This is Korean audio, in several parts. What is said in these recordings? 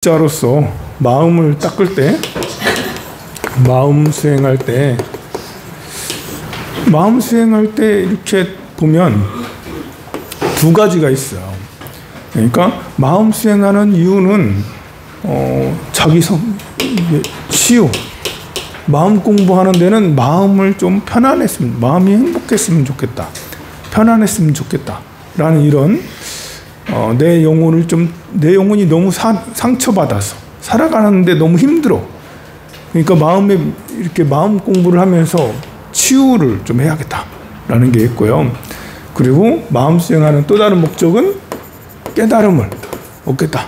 자로서 마음을 닦을 때, 마음 수행할 때 이렇게 보면 두 가지가 있어요. 그러니까 마음 수행하는 이유는 자기 치유, 마음 공부하는 데는 마음을 좀 편안했으면, 마음이 행복했으면 좋겠다, 편안했으면 좋겠다 라는 이런 내 영혼이 너무 상처받아서 살아가는데 너무 힘들어. 그러니까 이렇게 마음 공부를 하면서 치유를 좀 해야겠다라는 게 있고요. 그리고 마음 수행하는 또 다른 목적은 깨달음을 얻겠다.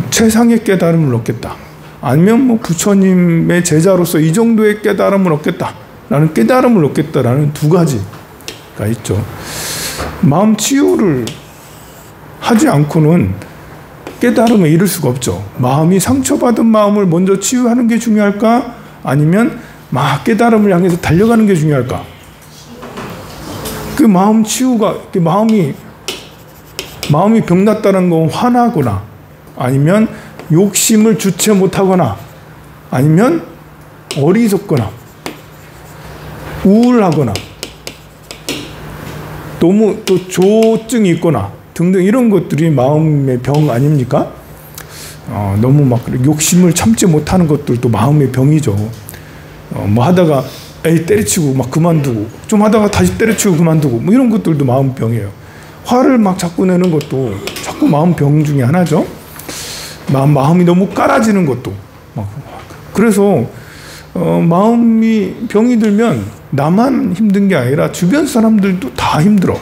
최상의 깨달음을 얻겠다. 아니면 뭐 부처님의 제자로서 이 정도의 깨달음을 얻겠다라는 깨달음을 얻겠다라는 두 가지가 있죠. 마음 치유를 하지 않고는 깨달음에 이를 수가 없죠. 마음이 상처받은 마음을 먼저 치유하는 게 중요할까? 아니면 깨달음을 향해서 달려가는 게 중요할까? 그 마음 치유가, 마음이 병났다는 건 화나거나, 아니면 욕심을 주체 못하거나, 아니면 어리석거나, 우울하거나, 너무 또 조증이 있거나 등등 이런 것들이 마음의 병 아닙니까? 너무 막 욕심을 참지 못하는 것들도 마음의 병이죠. 뭐 하다가 때려치고 막 그만두고, 좀 하다가 다시 때려치고 그만두고, 뭐 이런 것들도 마음 병이에요. 화를 막 자꾸 내는 것도 자꾸 마음 병 중에 하나죠. 마음이 너무 깔아지는 것도. 그래서 마음이 병이 들면 나만 힘든 게 아니라 주변 사람들도 다 힘들어.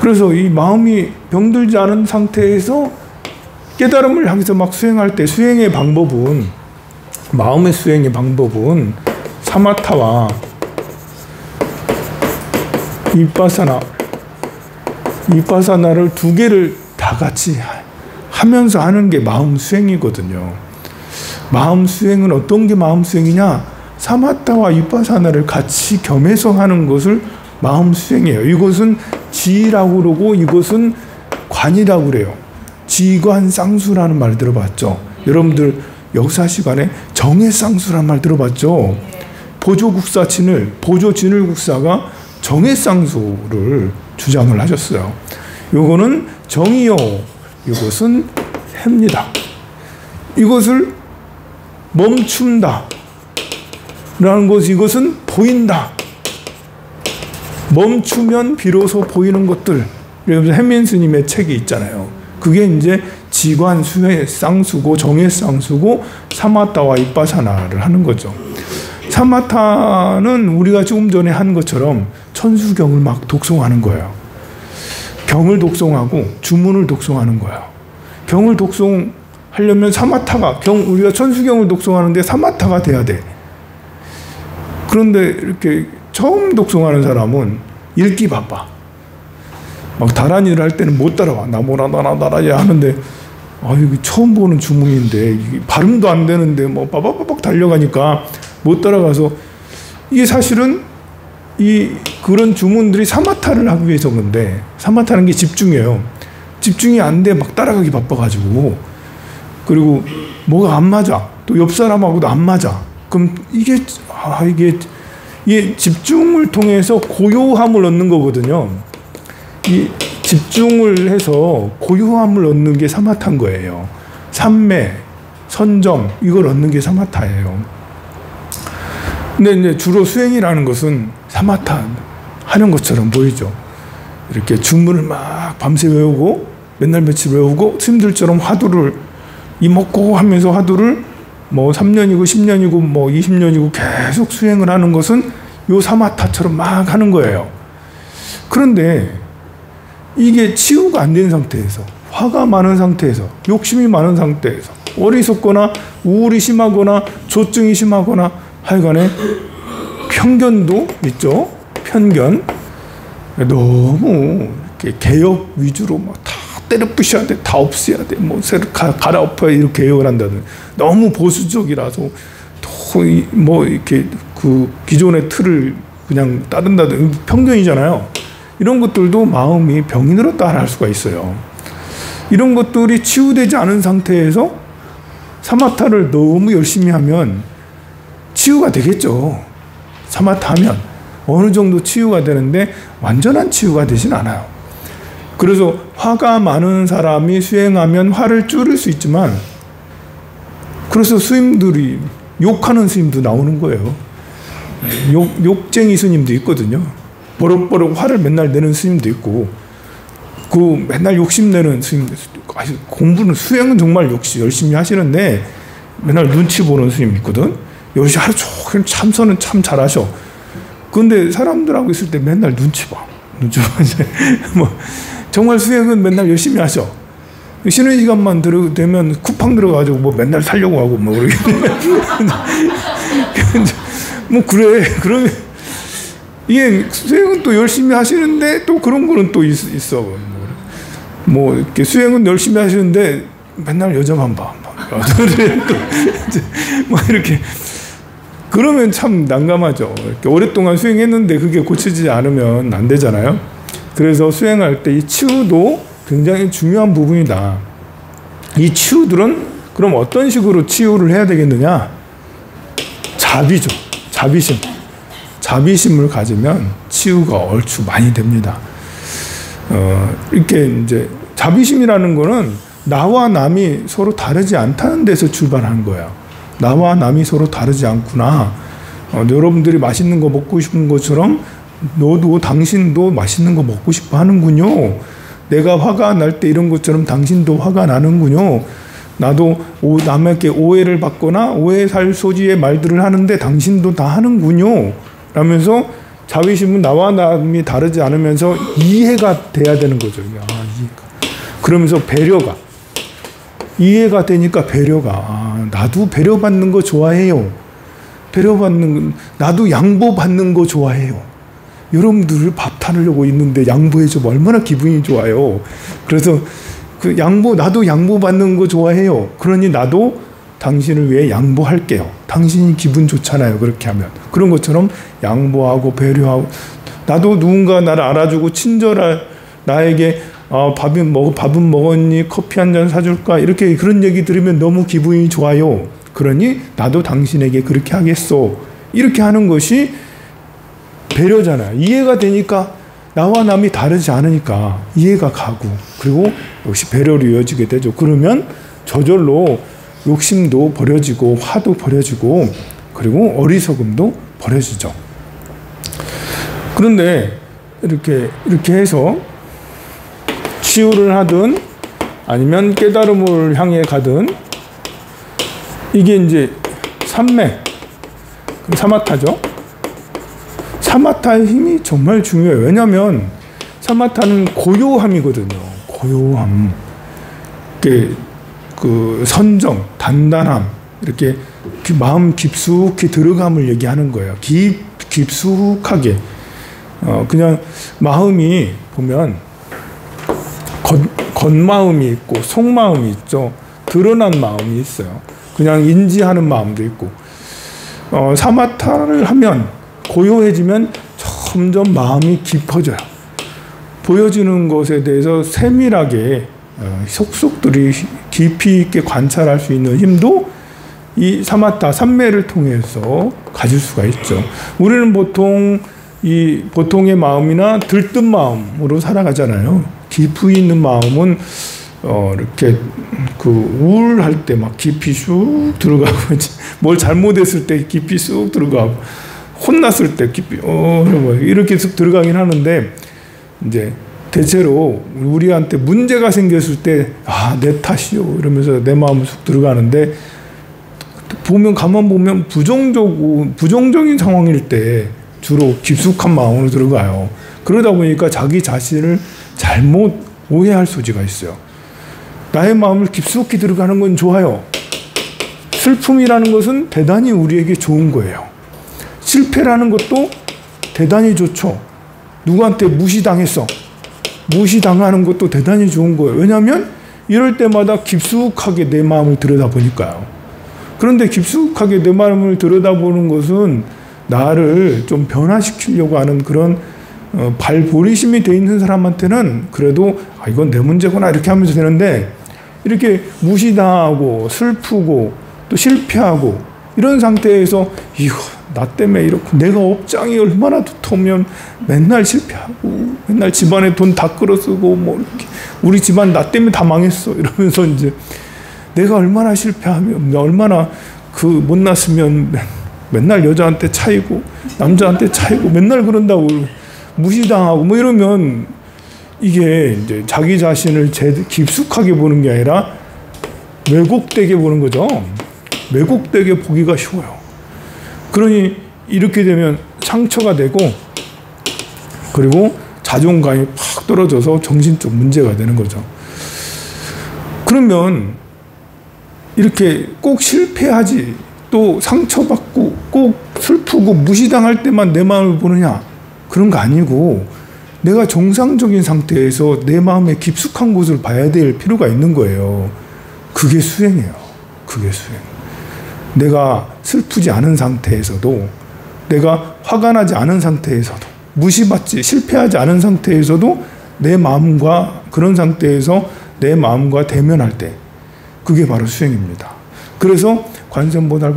그래서 이 마음이 병들지 않은 상태에서 깨달음을 향해서 막 수행할 때 마음의 수행의 방법은 사마타와 위파사나를 두 개를 다 같이 하면서 하는 게 마음 수행이거든요. 마음 수행은 어떤 게 마음 수행이냐? 사마타와 위파사나를 같이 겸해서 하는 것을 마음 수행이에요. 이것은 지라고 그러고 이것은 관이라고 그래요. 지관쌍수라는 말 들어봤죠? 여러분들 역사 시간에 정해쌍수라는 말 들어봤죠? 보조진을국사가 정해쌍수를 주장을 하셨어요. 이거는 정이요, 이것은 해입니다. 이것을 멈춘다 라는 것, 이것은 보인다. 멈추면 비로소 보이는 것들. 해민 스님의 책이 있잖아요. 그게 이제 지관쌍수고 정해쌍수고 사마타와 위파사나를 하는 거죠. 사마타는 우리가 조금 전에 한 것처럼 천수경을 막 독송하는 거예요. 경을 독송하고 주문을 독송하는 거예요. 경을 독송하려면 우리가 천수경을 독송하는데 사마타가 돼야 돼. 그런데 이렇게 처음 독송하는 사람은 읽기 바빠. 막 다란이를 할 때는 못 따라와. 나모나나나나야 하는데, 이거 처음 보는 주문인데 발음도 안 되는데 뭐 빠바바박 달려가니까 못 따라가서, 이게 사실은 그런 주문들이 사마타를 하기 위해서. 근데 사마타는 게 집중이에요. 집중이 안 돼. 막 따라가기 바빠가지고. 그리고 뭐가 안 맞아. 또 옆 사람하고도 안 맞아. 그럼 이게 집중을 통해서 고요함을 얻는 거거든요. 이 집중을 해서 고요함을 얻는 게 사마타인 거예요. 삼매, 선정, 이걸 얻는 게 사마타예요. 근데 이제 주로 수행이라는 것은 사마타 하는 것처럼 보이죠. 이렇게 주문을 막 밤새 외우고, 맨날 며칠 외우고, 스님들처럼 화두를 이먹고 하면서 화두를 뭐 3년이고 10년이고 뭐 20년이고 계속 수행을 하는 것은 요 사마타처럼 막 하는 거예요. 그런데 이게 치유가 안 된 상태에서, 화가 많은 상태에서, 욕심이 많은 상태에서, 어리석거나 우울이 심하거나 조증이 심하거나 하여간에 편견도 있죠. 편견. 너무 이렇게 개혁 위주로 막 다 때려 부셔야 돼, 다 없애야 돼, 뭐 새로 갈아엎어야 이렇게 개혁을 한다든, 너무 보수적이라서 뭐 이렇게 그 기존의 틀을 그냥 따른다든, 편견이잖아요. 이런 것들도 마음이 병이 들었다 할 수가 있어요. 이런 것들이 치유되지 않은 상태에서 사마타를 너무 열심히 하면 치유가 되겠죠. 사마타 하면 어느 정도 치유가 되는데 완전한 치유가 되진 않아요. 그래서 화가 많은 사람이 수행하면 화를 줄일 수 있지만, 그래서 스님들이 욕하는 스님도 나오는 거예요. 욕쟁이 스님도 있거든요. 버럭버럭 화를 맨날 내는 스님도 있고, 그 맨날 욕심내는 스님도 있고, 공부는 수행은 정말 역시 열심히 하시는데 맨날 눈치 보는 스님 있거든. 열심히 하루 종일 참선은 참 잘하셔. 근데 사람들하고 있을 때 맨날 눈치 봐. 눈치 봐. 뭐 정말 수행은 맨날 열심히 하셔. 쉬는 시간만 되면 쿠팡 들어가지고 뭐 맨날 살려고 하고 뭐 그러게. 뭐 그래. 그러면 이게 수행은 또 열심히 하시는데 또 그런 거는 또 있어. 뭐 이렇게 수행은 열심히 하시는데 맨날 여자만 봐. 뭐 이렇게. 그러면 참 난감하죠. 이렇게 오랫동안 수행했는데 그게 고치지 않으면 안 되잖아요. 그래서 수행할 때 이 치유도 굉장히 중요한 부분이다. 이 치유들은 그럼 어떤 식으로 치유를 해야 되겠느냐? 자비죠. 자비심. 자비심을 가지면 치유가 얼추 많이 됩니다. 이렇게 이제 자비심이라는 거는 나와 남이 서로 다르지 않다는 데서 출발한 거예요. 나와 남이 서로 다르지 않구나. 여러분들이 맛있는 거 먹고 싶은 것처럼 너도 당신도 맛있는 거 먹고 싶어 하는군요. 내가 화가 날 때 이런 것처럼 당신도 화가 나는군요. 나도 남에게 오해를 받거나 오해 살 소지의 말들을 하는데 당신도 다 하는군요. 라면서 자비심은 나와 남이 다르지 않으면서 이해가 돼야 되는 거죠. 이해가. 그러면서 배려가. 이해가 되니까 배려가. 나도 배려받는 거 좋아해요. 나도 양보받는 거 좋아해요. 여러분들을 밥 타려고 있는데 양보해주면 얼마나 기분이 좋아요. 그래서 나도 양보받는 거 좋아해요. 그러니 나도 당신을 위해 양보할게요. 당신이 기분 좋잖아요. 그렇게 하면. 그런 것처럼 양보하고 배려하고, 나도 누군가 나를 알아주고 친절한 나에게 밥은 먹었니? 커피 한 잔 사줄까? 이렇게 그런 얘기 들으면 너무 기분이 좋아요. 그러니 나도 당신에게 그렇게 하겠소. 이렇게 하는 것이 배려잖아요. 이해가 되니까 나와 남이 다르지 않으니까 이해가 가고, 그리고 역시 배려로 이어지게 되죠. 그러면 저절로 욕심도 버려지고 화도 버려지고 그리고 어리석음도 버려지죠. 그런데 이렇게 해서 치유를 하든 아니면 깨달음을 향해 가든 이게 이제 삼매, 사마타죠. 사마타의 힘이 정말 중요해요. 왜냐하면 사마타는 고요함이거든요. 고요함. 그 선정, 단단함, 이렇게 마음 깊숙이 들어감을 얘기하는 거예요. 깊숙하게. 그냥 마음이 보면 겉마음이 있고 속마음이 있죠. 드러난 마음이 있어요. 그냥 인지하는 마음도 있고. 사마타를 하면 고요해지면 점점 마음이 깊어져요. 보여지는 것에 대해서 세밀하게 속속들이 깊이 있게 관찰할 수 있는 힘도 이 사마타, 삼매를 통해서 가질 수가 있죠. 우리는 보통의 마음이나 들뜬 마음으로 살아가잖아요. 깊이 있는 마음은 이렇게 우울할 때 막 깊이 쑥 들어가고, 뭘 잘못했을 때 깊이 쑥 들어가고, 혼났을 때 깊이 이렇게 쑥 들어가긴 하는데, 이제 대체로 우리한테 문제가 생겼을 때 내 탓이요 이러면서 내 마음을 쑥 들어가는데, 가만 보면 부정적인 상황일 때 주로 깊숙한 마음으로 들어가요. 그러다 보니까 자기 자신을 잘못 오해할 소지가 있어요. 나의 마음을 깊숙이 들어가는 건 좋아요. 슬픔이라는 것은 대단히 우리에게 좋은 거예요. 실패라는 것도 대단히 좋죠. 누구한테 무시당했어. 무시당하는 것도 대단히 좋은 거예요. 왜냐하면 이럴 때마다 깊숙하게 내 마음을 들여다보니까요. 그런데 깊숙하게 내 마음을 들여다보는 것은 나를 좀 변화시키려고 하는 그런 발보리심이 돼 있는 사람한테는 그래도 아, 이건 내 문제구나 이렇게 하면서 되는데 이렇게 무시당하고 슬프고 또 실패하고 이런 상태에서 이거 나 때문에 이렇게 내가 업장이 얼마나 두터우면 맨날 실패하고 맨날 집안에 돈 다 끌어쓰고 뭐 이렇게 우리 집안 나 때문에 다 망했어 이러면서 이제 내가 얼마나 실패하면 얼마나 그 못났으면 맨날 여자한테 차이고 남자한테 차이고 맨날 그런다고 무시당하고 뭐 이러면 이게 이제 자기 자신을 깊숙하게 보는 게 아니라 왜곡되게 보는 거죠. 왜곡되게 보기가 쉬워요. 그러니 이렇게 되면 상처가 되고 그리고 자존감이 팍 떨어져서 정신적 문제가 되는 거죠. 그러면 이렇게 꼭 실패하지 또 상처받고 꼭 슬프고 무시당할 때만 내 마음을 보느냐 그런 거 아니고 내가 정상적인 상태에서 내 마음의 깊숙한 곳을 봐야 될 필요가 있는 거예요. 그게 수행이에요. 그게 수행. 내가 슬프지 않은 상태에서도 내가 화가 나지 않은 상태에서도 무시받지 실패하지 않은 상태에서도 내 마음과 그런 상태에서 내 마음과 대면할 때 그게 바로 수행입니다. 그래서 관세음보살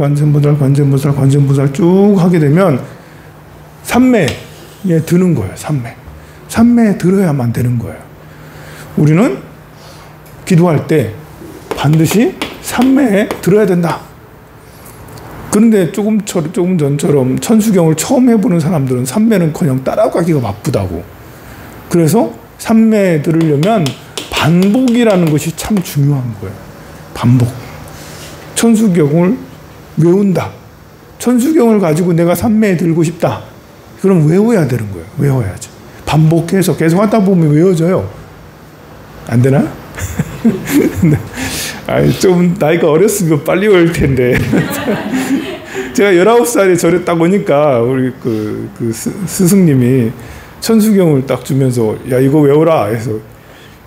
쭉 하게 되면 삼매에 드는 거예요. 삼매에 들어야만 되는 거예요. 우리는 기도할 때 반드시 삼매에 들어야 된다. 그런데 조금 전처럼 천수경을 처음 해보는 사람들은 삼매는커녕 따라가기가 바쁘다고. 그래서 삼매에 들으려면 반복이라는 것이 참 중요한 거예요. 반복. 천수경을 외운다. 천수경을 가지고 내가 삼매에 들고 싶다. 그럼 외워야 되는 거예요. 외워야지. 반복해서 계속 하다 보면 외워져요. 안 되나? 아니, 좀 나이가 어렸으면 빨리 외울 텐데. 제가 19살에 절에 딱 오니까 우리 그 스승님이 천수경을 딱 주면서 야 이거 외워라 해서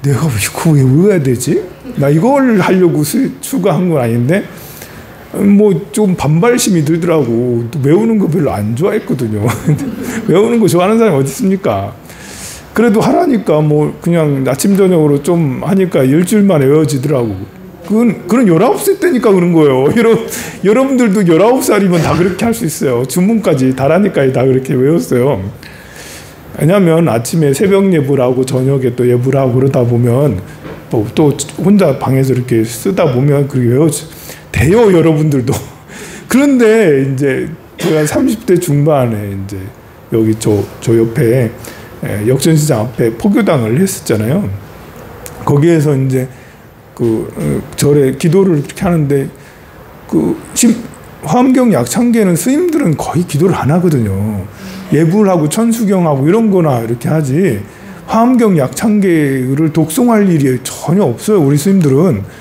내가 이거 왜 외워야 되지? 나 이걸 하려고 추가한 건 아닌데 뭐 좀 반발심이 들더라고. 외우는 거 별로 안 좋아했거든요. 외우는 거 좋아하는 사람이 어디 있습니까? 그래도 하라니까 뭐 그냥 아침 저녁으로 좀 하니까 일주일 만에 외워지더라고. 그건 19살 때니까 그런 거예요. 여러분들도 19살이면 다 그렇게 할 수 있어요. 주문까지 다라니까 다 그렇게 외웠어요. 왜냐면 아침에 새벽 예불 하고 저녁에 또 예불 하고 그러다 보면 또 혼자 방에서 이렇게 쓰다 보면 그렇게 돼요, 여러분들도. 그런데 이제 제가 30대 중반에 이제 여기 저 옆에 역전시장 앞에 포교당을 했었잖아요. 거기에서 이제 절에 기도를 이렇게 하는데 화엄경 약창계는 스님들은 거의 기도를 안 하거든요. 예불하고 천수경하고 이런 거나 이렇게 하지 화엄경 약창계를 독송할 일이 전혀 없어요. 우리 스님들은.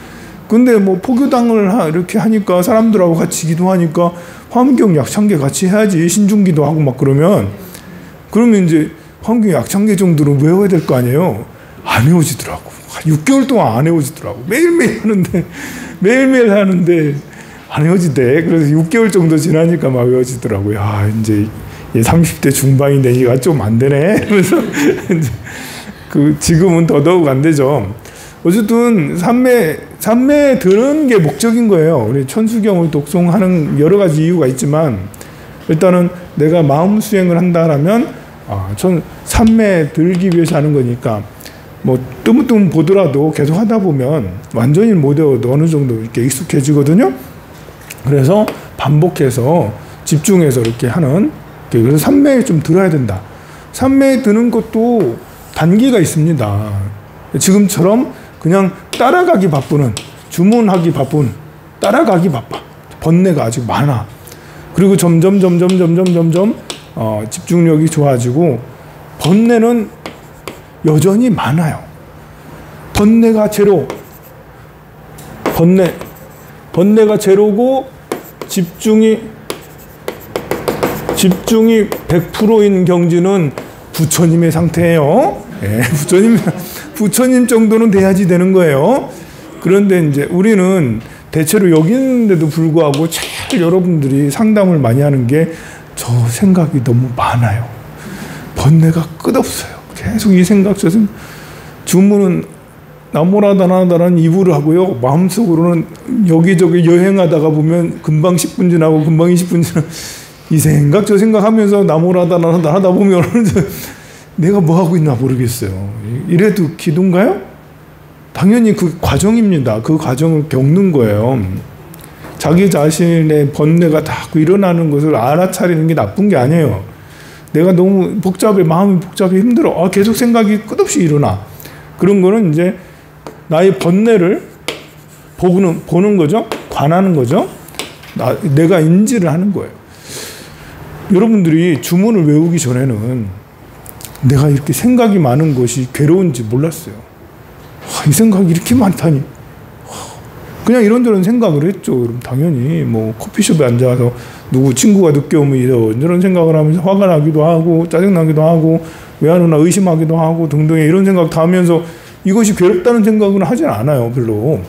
근데 뭐 포교당을 이렇게 하니까 사람들하고 같이 기도하니까 화엄경 약창계 같이 해야지 신중기도 하고 막 그러면 이제 화엄경 약창계 정도는 외워야 될 거 아니에요. 안 외워지더라고. 한 6개월 동안 안 외워지더라고. 매일매일 하는데 안 외워지대. 그래서 6개월 정도 지나니까 막 외워지더라고요. 야, 이제 30대 중반이 되니까 좀 안 되네. 그래서 지금은 더더욱 안 되죠. 어쨌든 삼매에 드는 게 목적인 거예요. 우리 천수경을 독송하는 여러 가지 이유가 있지만 일단은 내가 마음 수행을 한다라면 삼매에 들기 위해서 하는 거니까 뭐 뜨문뜨문 보더라도 계속 하다 보면 완전히 못 외워도 어느 정도 이렇게 익숙해지거든요. 그래서 반복해서 집중해서 이렇게 하는. 그래서 삼매에 좀 들어야 된다. 삼매에 드는 것도 단계가 있습니다. 지금처럼 그냥 따라가기 바쁘는 주문하기 바쁜 따라가기 바빠. 번뇌가 아직 많아. 그리고 점점 집중력이 좋아지고 번뇌는 여전히 많아요. 번뇌가 제로. 번뇌가 제로고 집중이 100%인 경지는 부처님의 상태예요. 예, 부처님 정도는 돼야지 되는 거예요. 그런데 이제 우리는 대체로 여기 있는데도 불구하고 제일 여러분들이 상담을 많이 하는 게 저 생각이 너무 많아요. 번뇌가 끝없어요. 계속 이 생각 저 생각. 주문은 나무라다나다라는 입으로 하고요. 마음속으로는 여기저기 여행하다가 보면 금방 10분 지나고 금방 20분 지나고 이 생각 저 생각하면서 나무라다나다 하다 보면 내가 뭐 하고 있나 모르겠어요. 이래도 기도인가요? 당연히 그 과정입니다. 그 과정을 겪는 거예요. 자기 자신의 번뇌가 자꾸 일어나는 것을 알아차리는 게 나쁜 게 아니에요. 내가 너무 복잡해, 마음이 복잡해, 힘들어. 계속 생각이 끝없이 일어나. 그런 거는 이제 나의 번뇌를 보는 거죠. 관하는 거죠. 내가 인지를 하는 거예요. 여러분들이 주문을 외우기 전에는 내가 이렇게 생각이 많은 것이 괴로운지 몰랐어요. 이 생각이 이렇게 많다니. 그냥 이런저런 생각을 했죠. 그럼 당연히 뭐 커피숍에 앉아서 누구 친구가 늦게 오면 이런 생각을 하면서 화가 나기도 하고 짜증나기도 하고 왜 안 오나 의심하기도 하고 등등의 이런 생각 다 하면서 이것이 괴롭다는 생각은 하지 않아요. 별로.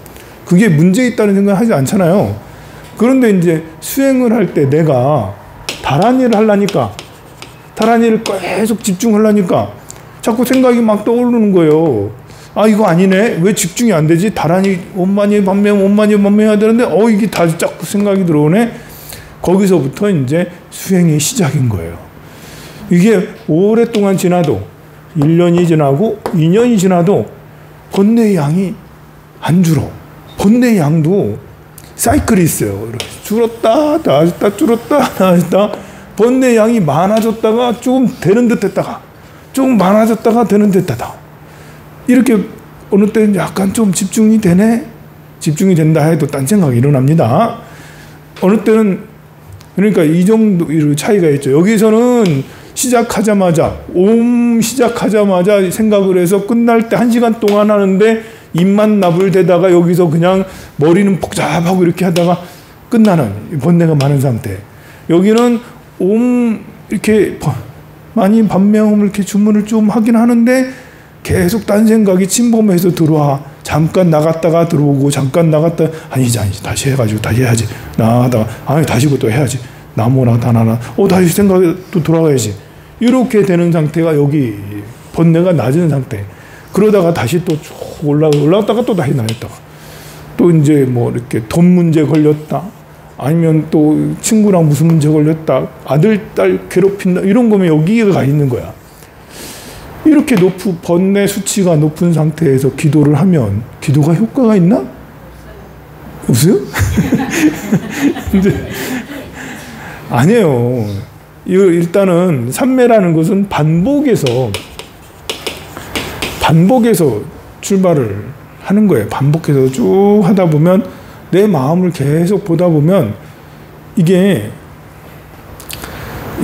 그게 문제 있다는 생각을 하지 않잖아요. 그런데 이제 수행을 할 때 내가 다른 일을 하려니까 다른 일을 계속 집중하려니까 자꾸 생각이 막 떠오르는 거예요. 이거 아니네. 왜 집중이 안 되지? 다란히 원만히 반면해야 되는데 이게 다 자꾸 생각이 들어오네. 거기서부터 이제 수행이 시작인 거예요. 이게 오랫동안 지나도 1년이 지나고 2년이 지나도 번뇌의 양이 안 줄어. 번뇌의 양도 사이클이 있어요. 이렇게 줄었다 나아졌다 줄었다 나아졌다. 번뇌의 양이 많아졌다가 조금 되는 듯 했다가 조금 많아졌다가 되는 듯 했다가 이렇게 어느 때는 약간 좀 집중이 되네? 집중이 된다 해도 딴 생각이 일어납니다. 어느 때는 그러니까 이 정도 차이가 있죠. 여기서는 시작하자마자 생각을 해서 끝날 때 1시간 동안 하는데 입만 나불대다가 여기서 그냥 머리는 복잡하고 이렇게 하다가 끝나는 번뇌가 많은 상태. 여기는 이렇게 많이 반명음을 이렇게 주문을 좀 하긴 하는데 계속 딴 생각이 침범해서 들어와. 잠깐 나갔다가 들어오고 잠깐 나갔다 아니지 다시 해가지고 다시 해야지 나가다가 다시 그것도 해야지 나무라다나나 다시 생각이 또 돌아가야지. 이렇게 되는 상태가 여기 번뇌가 낮은 상태. 그러다가 다시 또 쭉 올라갔다가 또 다시 나갔다가 또 이제 뭐 이렇게 돈 문제 걸렸다 아니면 또 친구랑 무슨 문제 걸렸다 아들 딸 괴롭힌다 이런 거면 여기가 가 있는 거야. 이렇게 번뇌 수치가 높은 상태에서 기도를 하면 기도가 효과가 있나? 없어요? 근데 아니에요. 일단은 삼매라는 것은 반복해서 출발을 하는 거예요. 반복해서 쭉 하다 보면 내 마음을 계속 보다 보면 이게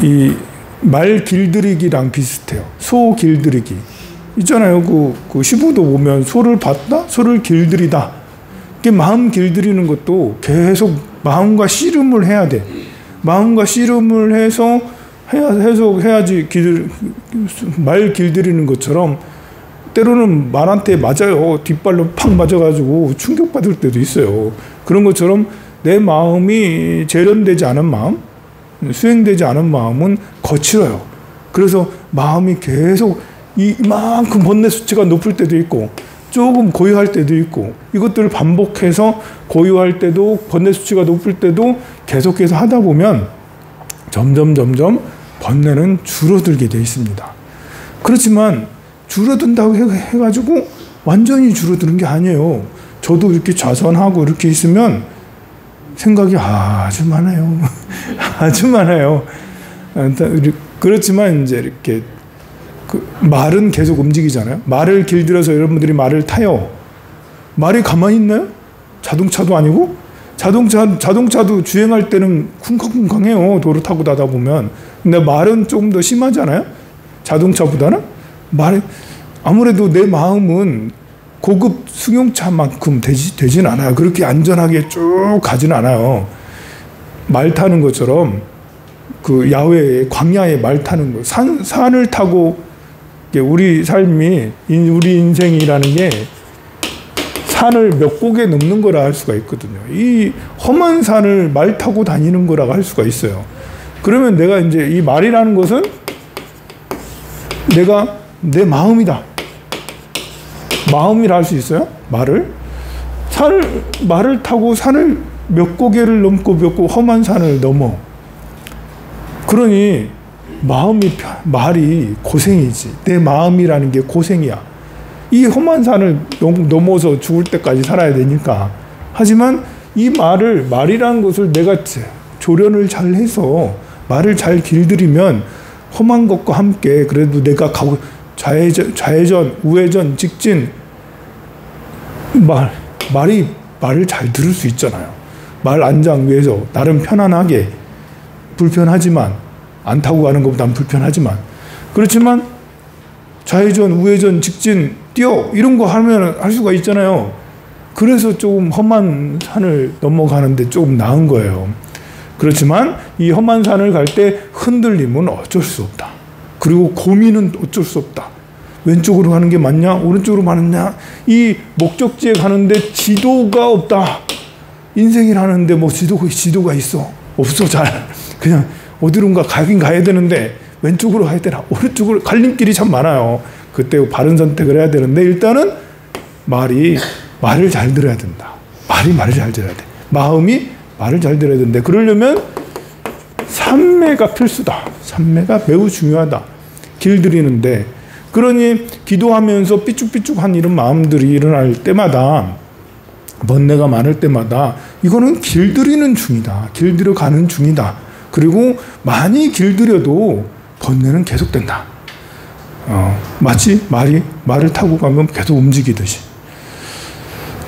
이 말 길들이기랑 비슷해요. 소 길들이기 있잖아요. 그 시부도 보면 소를 봤다, 소를 길들이다. 이게 마음 길들이는 것도 계속 마음과 씨름을 해야 돼. 마음과 씨름을 해서 해야지 말 길들이는 것처럼 때로는 말한테 맞아요. 뒷발로 팍 맞아가지고 충격받을 때도 있어요. 그런 것처럼 내 마음이 재련되지 않은 마음, 수행되지 않은 마음은 거칠어요. 그래서 마음이 계속 이만큼 번뇌 수치가 높을 때도 있고 조금 고요할 때도 있고 이것들을 반복해서 고요할 때도 번뇌 수치가 높을 때도 계속해서 하다 보면 점점 번뇌는 줄어들게 되어 있습니다. 그렇지만 줄어든다고 해가지고 완전히 줄어드는 게 아니에요. 저도 이렇게 좌선하고 이렇게 있으면 생각이 아주 많아요. 아주 많아요. 그렇지만 이제 이렇게 말은 계속 움직이잖아요. 말을 길들여서 여러분들이 말을 타요. 말이 가만히 있나요? 자동차도 아니고 자동차도 주행할 때는 쿵쾅쿵쾅해요. 도로 타고 가다 보면. 근데 말은 조금 더 심하잖아요. 자동차보다는 말이 아무래도 내 마음은 고급 승용차만큼 되진 않아요. 그렇게 안전하게 쭉 가진 않아요. 말 타는 것처럼 그 야외에 광야에 말 타는 거 산을 타고 우리 삶이 우리 인생이라는 게 산을 몇 곡에 넘는 거라 할 수가 있거든요. 이 험한 산을 말 타고 다니는 거라고 할 수가 있어요. 그러면 내가 이제 이 말이라는 것은 내가 내 마음이다. 마음이라 할 수 있어요? 말을 타고 산을 몇 고개를 넘고 험한 산을 넘어. 그러니 말이 고생이지. 내 마음이라는 게 고생이야. 이 험한 산을 넘어서 죽을 때까지 살아야 되니까. 하지만 이 말이라는 것을 내가 조련을 잘 해서 말을 잘 길들이면 험한 것과 함께 그래도 내가 가고 좌회전, 우회전, 직진 말을 잘 들을 수 있잖아요. 말 안장 위에서 나름 편안하게 불편하지만 안 타고 가는 것보단 불편하지만 그렇지만 좌회전, 우회전, 직진, 뛰어 이런 거 하면 할 수가 있잖아요. 그래서 조금 험한 산을 넘어가는데 조금 나은 거예요. 그렇지만 이 험한 산을 갈 때 흔들림은 어쩔 수 없다. 그리고 고민은 어쩔 수 없다. 왼쪽으로 가는 게 맞냐? 오른쪽으로 가느냐? 이 목적지에 가는데 지도가 없다. 인생이라는데 뭐 지도가 있어? 없어. 잘 그냥 어디론가 가긴 가야 되는데 왼쪽으로 가야 되나? 오른쪽으로 갈림길이 참 많아요. 그때 바른 선택을 해야 되는데 일단은 말을 잘 들어야 된다. 말을 잘 들어야 돼. 마음이 말을 잘 들어야 된다. 그러려면 삼매가 필수다. 삼매가 매우 중요하다. 길들이는데 그러니 기도하면서 삐죽삐죽한 이런 마음들이 일어날 때마다 번뇌가 많을 때마다 이거는 길들이는 중이다. 길들여 가는 중이다. 그리고 많이 길들여도 번뇌는 계속된다. 마치 말을 타고 가면 계속 움직이듯이.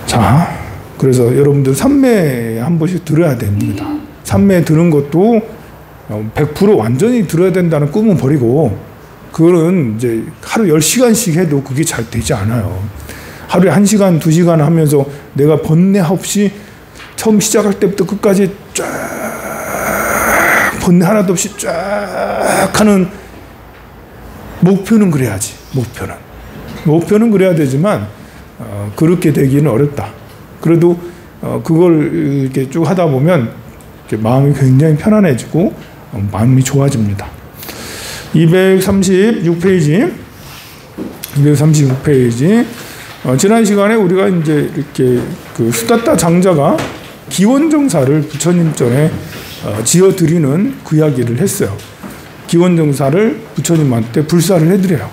자, 그래서 여러분들 삼매 한 번씩 들어야 됩니다. 삼매 들은 것도 100% 완전히 들어야 된다는 꿈은 버리고 그거는 이제 하루 10시간씩 해도 그게 잘 되지 않아요. 하루에 1시간, 2시간 하면서 내가 번뇌 없이 처음 시작할 때부터 끝까지 쫙 번뇌 하나도 없이 쫙 하는 목표는 그래야지. 목표는 그래야 되지만 그렇게 되기는 어렵다. 그래도 그걸 이렇게 쭉 하다 보면 이렇게 마음이 굉장히 편안해지고 마음이 좋아집니다. 236페이지. 지난 시간에 우리가 이제 이렇게 그 수다타 장자가 기원정사를 부처님 전에 지어드리는 그 이야기를 했어요. 기원정사를 부처님한테 불사를 해드려요.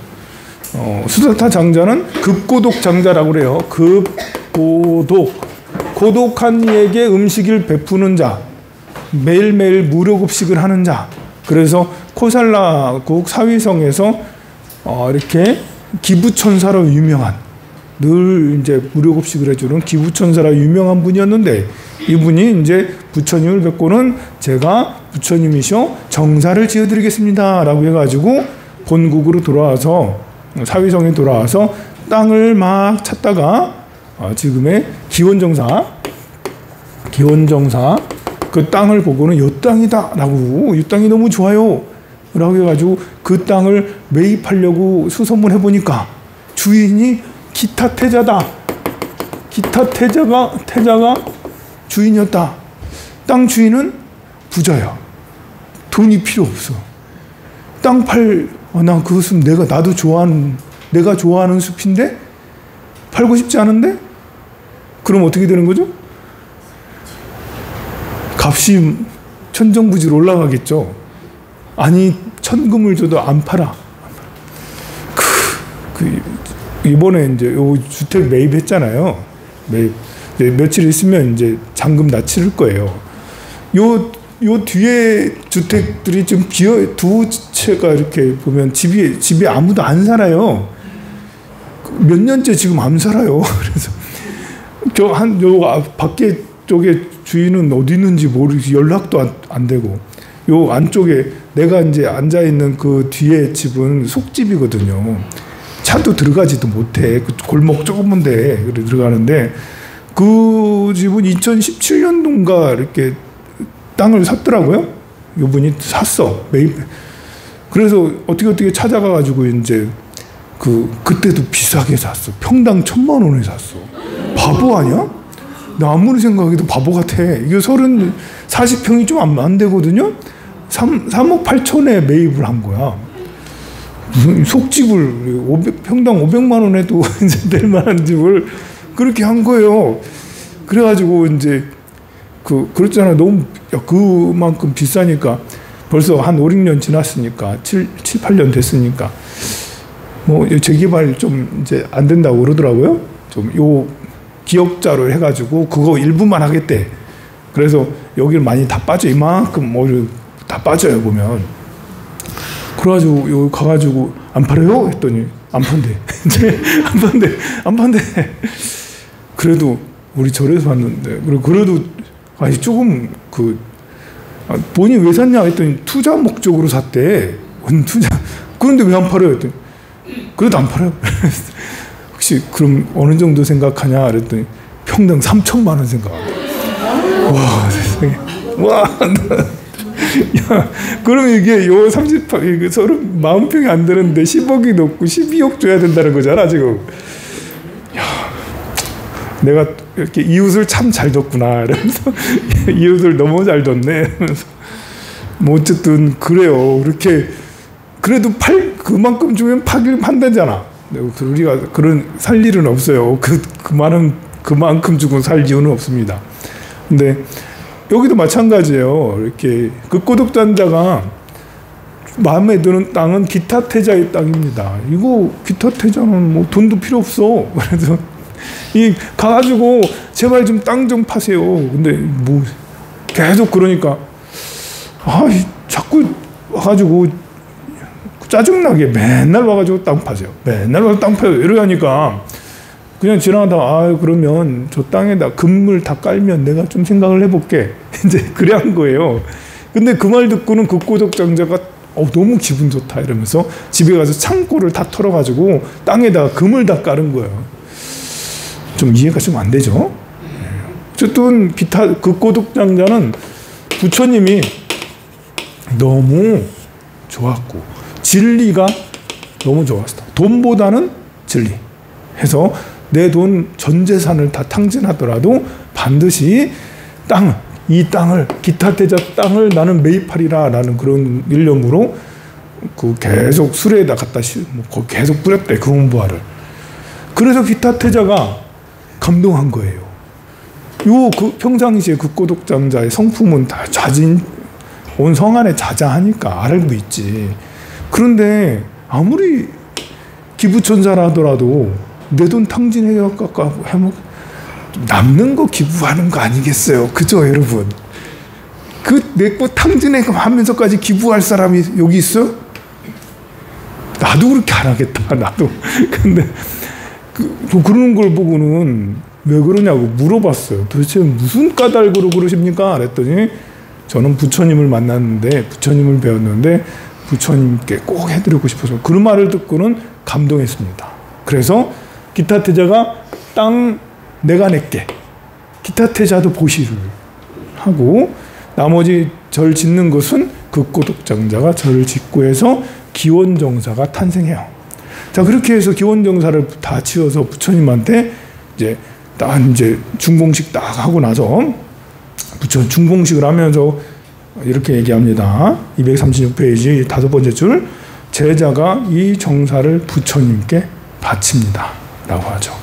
수다타 장자는 급고독 장자라고 그래요. 고독한 이에게 음식을 베푸는 자, 매일매일 무료급식을 하는 자. 그래서 코살라국 사위성에서 이렇게 기부천사로 유명한, 늘 이제 무료급식을 해주는 기부천사로 유명한 분이었는데, 이분이 이제 부처님을 뵙고는 제가 부처님이셔 정사를 지어드리겠습니다 라고 해가지고 본국으로 돌아와서, 사위성에 돌아와서 땅을 막 찾다가 지금의 기원정사 그 땅을 보고는 요 땅이다 라고, 이 땅이 너무 좋아요 라고 해가지고 그 땅을 매입하려고 수소문해 보니까 주인이 기타태자다. 태자가 주인이었다. 땅 주인은 부자야. 돈이 필요 없어. 땅 나 그 숲 내가 좋아하는 숲인데 팔고 싶지 않은데? 그럼 어떻게 되는 거죠? 값이 천정부지로 올라가겠죠. 아니, 천금을 줘도 안 팔아. 이번에 이제 요 주택 매입했잖아요. 며칠 있으면 이제 잔금 다 치를 거예요. 요 뒤에 주택들이 좀 두 채가 이렇게 보면 집이 아무도 안 살아요. 몇 년째 지금 안 살아요. 그래서 요 밖에 쪽에 주인은 어디 있는지 모르겠어. 연락도 안 되고. 요 안쪽에 내가 이제 앉아 있는 그 뒤에 집은 속집이거든요. 차도 들어가지도 못해. 그 골목 조그만데 들어가는데, 그 집은 2017년도인가 이렇게 땅을 샀더라고요. 요분이 샀어. 매입. 그래서 어떻게 찾아가가지고 이제 그때도 비싸게 샀어. 평당 1,000만 원에 샀어. 바보 아니야? 나 아무리 생각해도 바보 같아. 이게 40평이 좀 안 되거든요. 3억 8천에 매입을 한 거야. 무슨 속집을 평당 500만 원에도 이제 될 만한 집을 그렇게 한 거예요. 그래가지고 이제 그렇잖아요. 너무 그만큼 비싸니까 벌써 한 5, 6년 지났으니까 7, 8년 됐으니까 뭐 재개발 좀 이제 안 된다고 그러더라고요. 좀 요 기억자로 해가지고 그거 일부만 하겠대. 그래서 여기를 많이 다 빠져 이만큼 뭐 다 빠져요 보면. 그래가지고 여기 가가지고 안 팔아요? 했더니 안 판대. 안 판대. 그래도 우리 절에서 봤는데 그래도 아니 조금 본인 왜 샀냐 했더니 투자 목적으로 샀대. 투자. 그런데 왜 안 팔아요? 했더니 그래도 안 팔아요. 혹시 그럼 어느 정도 생각하냐 그랬더니 평당 3천만 원 생각한다. 와 세상에. 와. 야, 그럼 이게 요 38, 40평이 안 되는데 10억이 넘고 12억 줘야 된다는 거잖아, 지금. 야, 내가 이렇게 이웃을 참 잘 뒀구나. 이러면서 이웃을 너무 잘 뒀네. 이러면서 뭐 어쨌든 그래요. 그렇게 그래도 그만큼 주면 판다잖아. 우리가 그런 살 일은 없어요. 그만큼 주고 살 이유는 없습니다. 근데 여기도 마찬가지예요. 이렇게 극고독단자가 마음에 드는 땅은 기타태자의 땅입니다. 이거 기타태자는 뭐 돈도 필요 없어. 그래서 가가지고 제발 좀 땅 좀 파세요. 근데 뭐 계속 그러니까 자꾸 와가지고 짜증나게 맨날 와가지고 땅 파세요. 맨날 와서 땅 파요. 이러니까 그냥 지나가다가 그러면 저 땅에다 금물 다 깔면 내가 좀 생각을 해볼게. 이제 그래 한 거예요. 근데 그 말 듣고는 극고독장자가 너무 기분 좋다 이러면서 집에 가서 창고를 다 털어가지고 땅에다가 금을 다 깔은 거예요. 좀 이해가 좀 안 되죠? 어쨌든 극고독장자는 부처님이 너무 좋았고 진리가 너무 좋았어. 돈보다는 진리. 해서 내 돈 전 재산을 다 탕진하더라도 반드시 이 땅을 기타태자 땅을 나는 매입하리라 라는 그런 일념으로 계속 수레에다 갖다 계속 뿌렸대. 그 홍보화를. 그래서 기타태자가 감동한 거예요. 평상시에 극고독장자의 성품은 다 온 성 안에 자자하니까 알고 있지. 그런데 아무리 기부천사라 하더라도 내 돈 탕진해갖고 남는 거 기부하는 거 아니겠어요? 그죠, 여러분? 내 거 탕진해가 하면서까지 기부할 사람이 여기 있어? 나도 그렇게 안 하겠다, 나도. 근데 그러는 걸 보고는 왜 그러냐고 물어봤어요. 도대체 무슨 까닭으로 그러십니까? 그랬더니 저는 부처님을 만났는데, 부처님을 배웠는데, 부처님께 꼭 해드리고 싶어서 그 말을 듣고는 감동했습니다. 그래서 기타태자가 땅 내가 낼게. 기타태자도 보시를 하고 나머지 절 짓는 것은 극고독장자가 절을 짓고 해서 기원정사가 탄생해요. 자, 그렇게 해서 기원정사를 다 지어서 부처님한테 이제 중공식 딱 하고 나서 중공식을 하면서 이렇게 얘기합니다. 236페이지 5번째 줄. 제자가 이 정사를 부처님께 바칩니다 라고 하죠.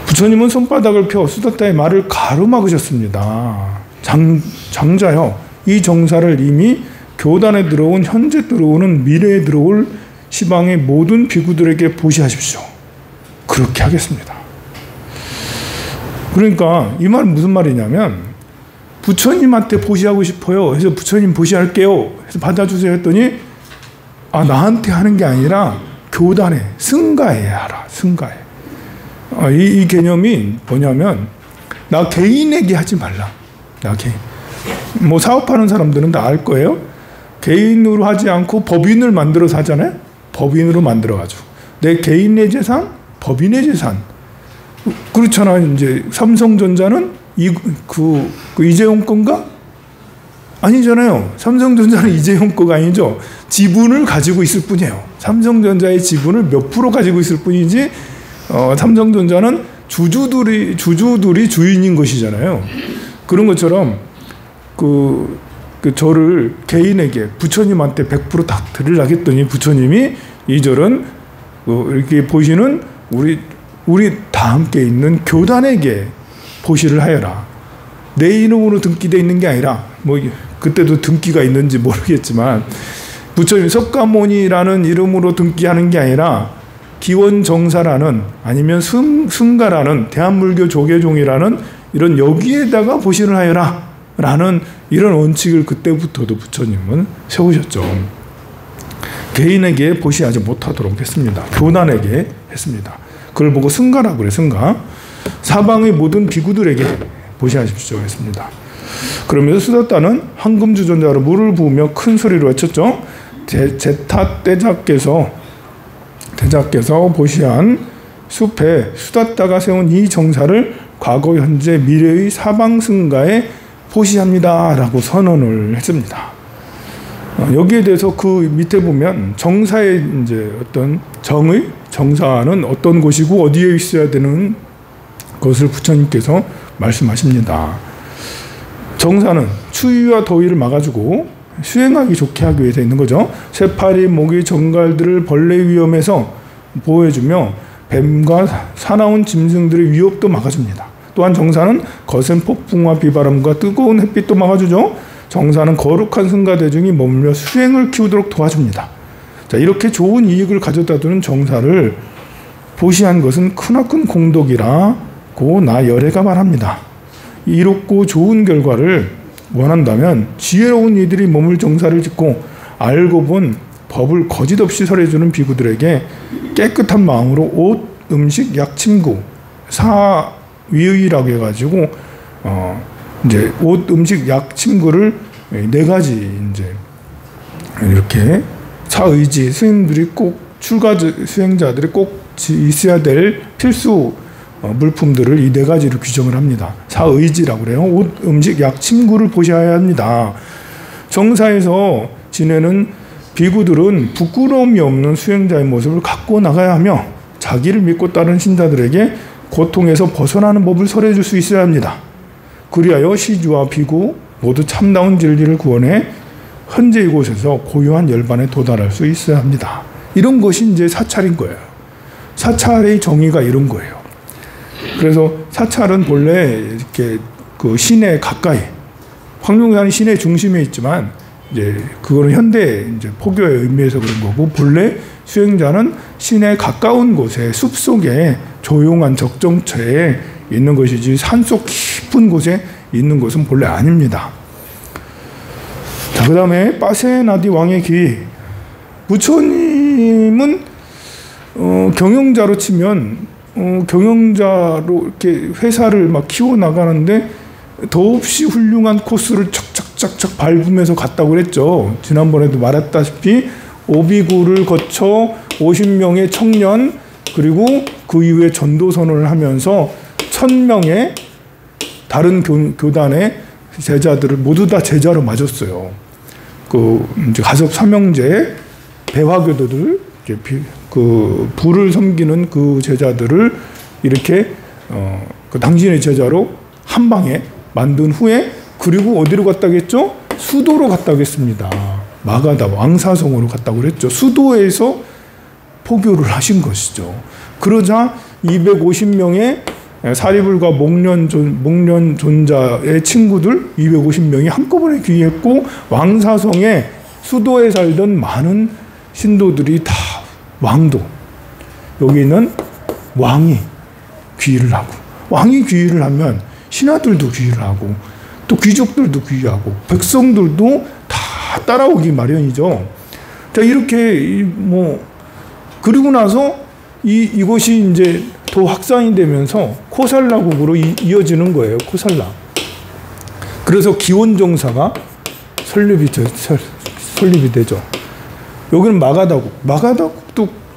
부처님은 손바닥을 펴 수다타의 말을 가로막으셨습니다. 장자여, 이 정사를 이미 교단에 들어온, 현재 들어오는, 미래에 들어올 시방의 모든 비구들에게 보시하십시오. 그렇게 하겠습니다. 그러니까 이 말은 무슨 말이냐면 부처님한테 보시하고 싶어요. 그래서 부처님 보시할게요. 해서 받아주세요 했더니 나한테 하는 게 아니라 교단에 승가에 하라. 승가에. 이 개념이 뭐냐면 나 개인에게 하지 말라. 나 개인. 뭐 사업하는 사람들은 다 알 거예요. 개인으로 하지 않고 법인을 만들어서 하잖아요. 법인으로 만들어가지고 내 개인의 재산, 법인의 재산. 그렇잖아. 이제 삼성전자는 이재용 건가? 아니잖아요. 삼성전자는 이재용 거가 아니죠. 지분을 가지고 있을 뿐이에요. 삼성전자의 지분을 몇 프로 가지고 있을 뿐이지. 삼성전자는 주주들이 주인인 것이잖아요. 그런 것처럼 그 절을 개인에게 부처님한테 100%다 드리려고 했더니 부처님이 이 절은 이렇게 보시는 우리 다 함께 있는 교단에게 보시를 하여라. 내 이름으로 등기되어 있는 게 아니라 뭐 그때도 등기가 있는지 모르겠지만 부처님 석가모니라는 이름으로 등기하는 게 아니라 기원정사라는 아니면 승가라는 대한불교 조계종이라는 이런 여기에다가 보시를 하여라 라는 이런 원칙을 그때부터도 부처님은 세우셨죠. 개인에게 보시하지 못하도록 했습니다. 교단에게 했습니다. 그걸 보고 승가라고 그래. 승가. 사방의 모든 비구들에게 보시하십시오 했습니다. 그러면서 수다따는 황금주전자로 물을 부으며 큰 소리로 외쳤죠. 제타 대자께서 보시한 숲에 수다따가 세운 이 정사를 과거 현재 미래의 사방승가에 보시합니다 라고 선언을 했습니다. 여기에 대해서 그 밑에 보면 정사의 이제 어떤 정사는 어떤 곳이고 어디에 있어야 되는 것을 부처님께서 말씀하십니다. 정사는 추위와 더위를 막아주고 수행하기 좋게 하기 위해서 있는 거죠. 새파리, 모기, 정갈들을 벌레 위험에서 보호해주며 뱀과 사나운 짐승들의 위협도 막아줍니다. 또한 정사는 거센 폭풍과 비바람과 뜨거운 햇빛도 막아주죠. 정사는 거룩한 승가대중이 머물며 수행을 키우도록 도와줍니다. 자, 이렇게 좋은 이익을 가져다 두는 정사를 보시한 것은 크나큰 공덕이라고 나 열애가 말합니다. 이롭고 좋은 결과를 원한다면 지혜로운 이들이 머물 정사를 짓고 알고 본 법을 거짓없이 설해주는 비구들에게 깨끗한 마음으로 옷, 음식, 약침구, 사위의라고 해가지고 이제 옷, 음식, 약침구를 4가지 이제 이렇게 사의지 스님들이 꼭 출가 수행자들이 꼭 있어야 될 필수 물품들을 이 4가지로 규정을 합니다. 사의지라고 그래요. 옷, 음식, 약, 침구를 보셔야 합니다. 정사에서 지내는 비구들은 부끄러움이 없는 수행자의 모습을 갖고 나가야 하며 자기를 믿고 따른 신자들에게 고통에서 벗어나는 법을 설해줄 수 있어야 합니다. 그리하여 시주와 비구 모두 참다운 진리를 구원해 현재 이곳에서 고요한 열반에 도달할 수 있어야 합니다. 이런 것이 이제 사찰인 거예요. 사찰의 정의가 이런 거예요. 그래서 사찰은 본래 이렇게 그 시내 가까이, 황룡산이 시내 중심에 있지만 이제 그거는 현대 이제 포교의 의미에서 그런 거고, 본래 수행자는 시내 가까운 곳에 숲 속에 조용한 적정처에 있는 것이지 산속 깊은 곳에 있는 것은 본래 아닙니다. 자, 그 다음에 빠세나디 왕의 기. 부처님은 경영자로 치면 경영자로 이렇게 회사를 막 키워나가는데 더없이 훌륭한 코스를 척척척척 밟으면서 갔다고 그랬죠. 지난번에도 말했다시피 오비구를 거쳐 50명의 청년, 그리고 그 이후에 전도선언을 하면서 1000명의 다른 교단의 제자들을 모두 다 제자로 맞았어요. 그 이제 가섭 삼형제 배화교도들, 그 부를 섬기는 그 제자들을 이렇게 그 당신의 제자로 한 방에 만든 후에, 그리고 어디로 갔다고 했죠? 수도로 갔다고 했습니다. 마가다 왕사성으로 갔다고 그랬죠. 수도에서 포교를 하신 것이죠. 그러자 250명의 사리불과 목련존자의 친구들 250명이 한꺼번에 귀했고, 왕사성에 수도에 살던 많은 신도들이 다 왕도, 여기는 왕이 귀의를 하고, 왕이 귀의를 하면 신하들도 귀의를 하고, 또 귀족들도 귀의하고, 백성들도 다 따라오기 마련이죠. 자, 이렇게 그리고 나서 이곳이 이제 더 확산이 되면서 코살라국으로 이어지는 거예요. 코살라. 그래서 기원정사가 설립이 되죠. 여기는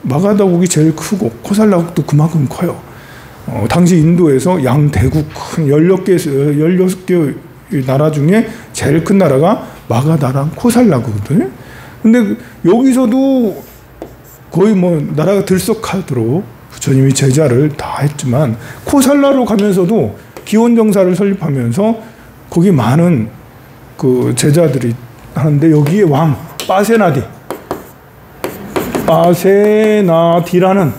마가다국이 제일 크고 코살라국도 그만큼 커요. 당시 인도에서 양대국 큰 16개 나라 중에 제일 큰 나라가 마가다랑 코살라국이거든요. 근데 여기서도 거의 나라가 들썩하도록 부처님이 제자를 다 했지만, 코살라로 가면서도 기원정사를 설립하면서 거기 많은 그 제자들이 하는데 여기에 왕 빠세나디라는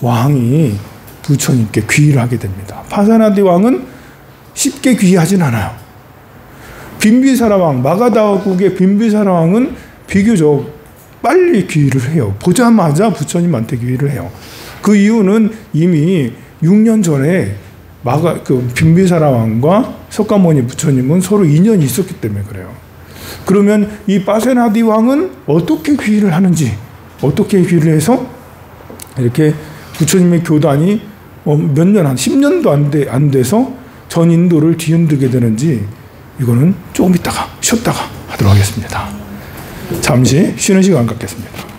왕이 부처님께 귀의를 하게 됩니다. 빠세나디 왕은 쉽게 귀의하진 않아요. 빈비사라 왕, 마가다국의 빈비사라 왕은 비교적 빨리 귀의를 해요. 보자마자 부처님한테 귀의를 해요. 그 이유는 이미 6년 전에 빈비사라 왕과 석가모니 부처님은 서로 인연이 있었기 때문에 그래요. 그러면 이 빠세나디 왕은 어떻게 귀의를 하는지, 어떻게 귀의를 해서 이렇게 부처님의 교단이 몇 년, 한 10년도 안 돼서 전인도를 뒤흔들게 되는지, 이거는 조금 있다가 쉬었다가 하도록 하겠습니다. 잠시 쉬는 시간 갖겠습니다.